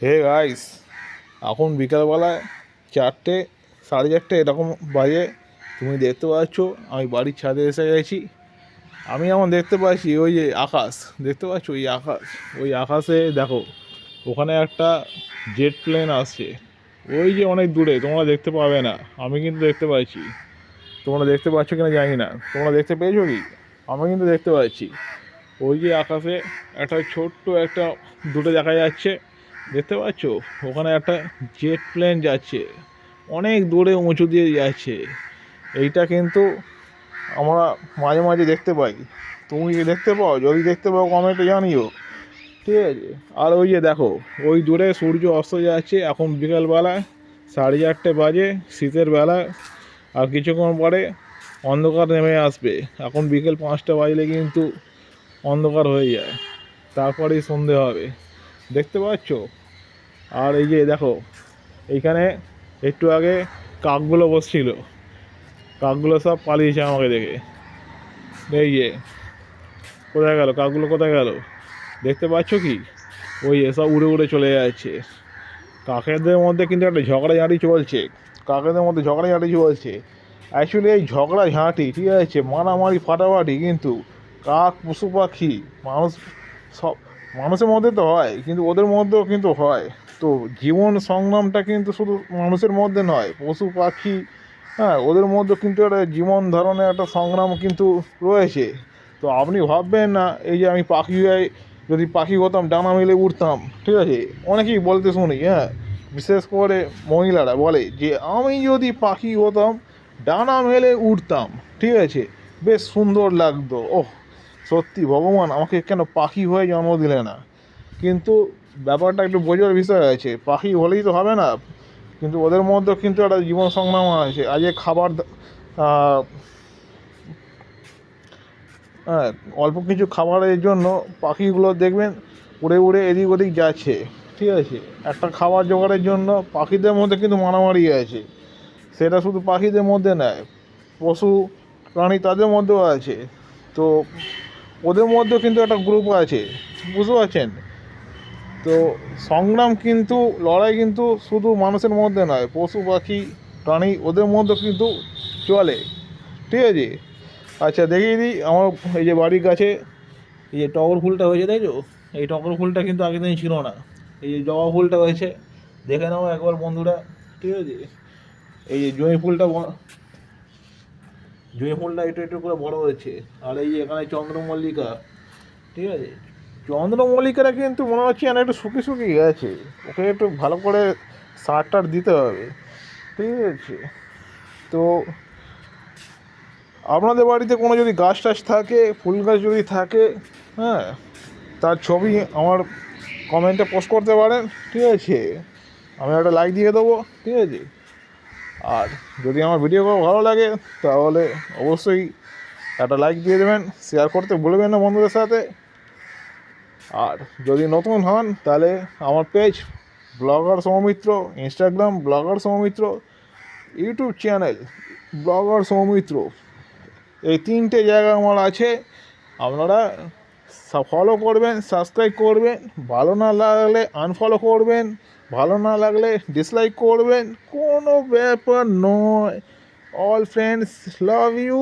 Hey guys, এখন বিকালবেলায় 4টে 4:30 এরকম বাজে। তুমি দেখতে পাচ্ছ আমি বাড়ির ছাদে এসে গেছি। আমি এখন দেখতে পাচ্ছি ওই যে আকাশ, দেখতে পাচ্ছ ওই আকাশ, ওই আকাশে দেখো ওখানে একটা জেট প্লেন আসছে। ওই যে অনেক দূরে, তোমরা দেখতে পাবে না, আমি কিন্তু দেখতে পাচ্ছি। তোমরা দেখতে পাচ্ছ কিনা জানি না, তোমরা দেখতে পেয়েছো কি? আমি কিন্তু দেখতে পাচ্ছি। ওই যে আকাশে একটা ছোট্ট একটা দুটো দেখা যাচ্ছে, দেখতে পাচ্ছ? ওখানে একটা জেট প্লেন যাচ্ছে, অনেক দূরে উঁচু দিয়ে যাচ্ছে। এইটা কিন্তু আমরা মাঝে মাঝে দেখতে পাই। তুমি কি দেখতে পাও? যদি দেখতে পাও কমেন্টে জানিও, ঠিক আছে? আর ওই যে দেখো, ওই দূরে সূর্য অস্ত যাচ্ছে। এখন বিকালবেলায় 4:30 বাজে, শীতের বেলা। আর কিছুক্ষণ পরে অন্ধকার নেমে আসবে। এখন বিকেল 5টা বাজলে কিন্তু অন্ধকার হয়ে যায়, তারপরেই সন্ধে হবে, দেখতে পাচ্ছ? আর এই যে দেখো, এইখানে একটু আগে কাকগুলো বসছিল, কাকগুলো সব পালিয়েছে আমাকে দেখে। এই যে কোথায় গেল কাকগুলো, কোথায় গেল? দেখতে পাচ্ছ কি? ওই এসব উড়ে উড়ে চলে যাচ্ছে। কাকেদের মধ্যে কিন্তু একটা ঝগড়াঝাঁটি চলছে, কাকেদের মধ্যে ঝগড়াঝাঁটি চলছে। অ্যাকচুয়ালি এই ঝগড়াঝাঁটি, ঠিক আছে, মারামারি ফাটাফাটি কিন্তু কাক পশু পাখি মানুষ সব মানুষের মধ্যে তো হয়, কিন্তু ওদের মধ্যেও কিন্তু হয়। তো জীবন সংগ্রামটা কিন্তু শুধু মানুষের মধ্যে নয়, পশু পাখি, হ্যাঁ, ওদের মধ্যে কিন্তু একটা জীবন ধরনের একটা সংগ্রাম কিন্তু রয়েছে। তো আপনি ভাববেন না এই যে আমি পাখি হয়ে, যদি পাখি হতাম ডানা মেলে উঠতাম, ঠিক আছে? অনেকেই বলতে শুনি, হ্যাঁ, বিশেষ করে মহিলারা বলে যে আমি যদি পাখি হতাম ডানা মেলে উঠতাম, ঠিক আছে, বেশ সুন্দর লাগতো। ওহ, সত্যি ভগবান আমাকে কেন পাখি হয়ে জন্ম দিলে না? কিন্তু ব্যাপারটা একটু বোঝার বিষয় আছে, পাখি হলেই তো হবে না, কিন্তু ওদের মধ্যেও কিন্তু একটা জীবন সংগ্রাম আছে। আজকে খাবার আহ, হ্যাঁ, অল্প কিছু খাবারের জন্য পাখিগুলো দেখবেন উড়ে উড়ে এদিক ওদিক যাচ্ছে, ঠিক আছে? একটা খাবার জোগাড়ের জন্য পাখিদের মধ্যে কিন্তু মারামারি আছে। সেটা শুধু পাখিদের মধ্যে নয়, পশু প্রাণী তাদের মধ্যেও আছে। তো ওদের মধ্যেও কিন্তু একটা গ্রুপ আছে, বুঝতে পারছেন? তো সংগ্রাম কিন্তু, লড়াই কিন্তু শুধু মানুষের মধ্যে নয়, পশু পাখি প্রাণী ওদের মধ্যেও কিন্তু চলে, ঠিক আছে? আচ্ছা, দেখিয়ে দিই আমার এই যে বাড়ির কাছে এই যে টগর ফুলটা হয়েছে, দেখছো? এই টগর ফুলটা কিন্তু আগের দিন ছিল না। এই যে জবা ফুলটা হয়েছে, দেখে নাও একবার বন্ধুরা, ঠিক আছে? এই যে জুঁই ফুলটা একটু একটু করে বড় হয়েছে। আর এই যে এখানে চন্দ্রমল্লিকা, ঠিক আছে? চন্দ্রমল্লিকাটা কিন্তু মনে হচ্ছে যেন একটু শুকিয়ে শুকিয়ে গেছে, ওকে একটু ভালো করে সার টার দিতে হবে, ঠিক আছে? তো আপনাদের বাড়িতে কোনো যদি গাছ টাছ থাকে, ফুল গাছ যদি থাকে, হ্যাঁ, তার ছবি আমার কমেন্টে পোস্ট করতে পারেন, ঠিক আছে? আমি একটা লাইক দিয়ে দেবো, ঠিক আছে? আর যদি আমার ভিডিও ভালো লাগে তাহলে অবশ্যই একটা লাইক দিয়ে দেবেন, শেয়ার করতে ভুলবেন না বন্ধুদের সাথে। আর যদি নতুন হন তাহলে আমার page blogger Soumitra, Instagram blogger Soumitra, YouTube channel blogger Soumitra, এই 3টে জায়গা আমার আছে। আপনারা ফলো করবেন, সাবস্ক্রাইব করবেন, ভালো না লাগলে আনফলো করবেন, ভালো না লাগলে ডিসলাইক করবেন, কোনো ব্যাপার নয়। All friends love you.